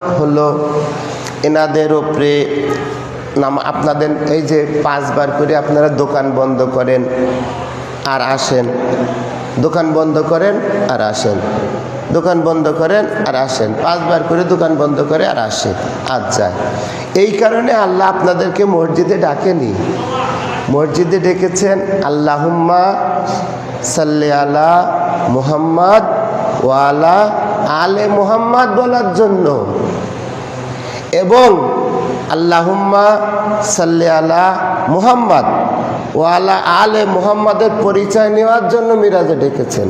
হলো এনাদের উপরে আপনাদের এই যে 5 বার করে আপনারা দোকান বন্ধ করেন আর আসেন, দোকান বন্ধ করেন আর আসেন, দোকান বন্ধ করেন আর আসেন, 5 বার করে দোকান বন্ধ করে আর আসে আর যায়। এই কারণে আল্লাহ আপনাদেরকে মসজিদে ডাকেনি, মসজিদে ডেকেছেন আল্লাহুম্মা সাল্লি আলা মুহাম্মদ ওয়া আলা আলে মুহাম্মদ বলার জন্য, এবং আল্লাহুম্মা সাল্লি আলা মুহাম্মদ ওয়া আলা আলে মুহাম্মাদের পরিচয় নেওয়ার জন্য মিরাজে ডেকেছেন।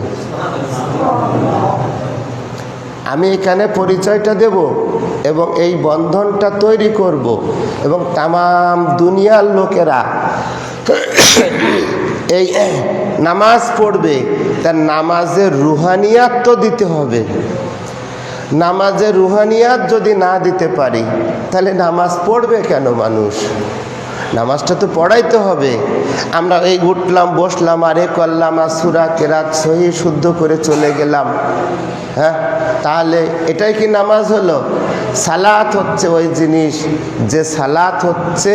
আমি এখানে পরিচয়টা দেব এবং এই বন্ধনটা তৈরি করব, এবং তামাম দুনিয়ার লোকেরা এই নামাজ পড়বে, তার নামাজের রুহানিয়াত তো দিতে হবে। নামাজের রুহানিয়াত যদি না দিতে পারি তাহলে নামাজ পড়বে কেন মানুষ? নামাজটা তো পড়াইতে হবে। আমরা এই উঠলাম বসলাম আর এ করলাম আর সূরা কেরাত সহি শুদ্ধ করে চলে গেলাম, হ্যাঁ, তাহলে এটাই কি নামাজ হলো? সালাত হচ্ছে ওই জিনিস যে সালাত হচ্ছে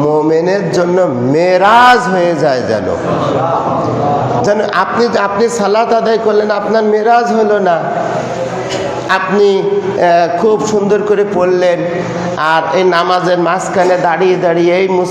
মুমিনের জন্য মেরাজ হয়ে যায়, যেন আপনি সালাত আদায় করলেন, আপনার মেরাজ হলো না। আপনি খুব সুন্দর করে পড়লেন আর এই নামাজের মাঝখানে দাঁড়িয়ে দাঁড়িয়ে এই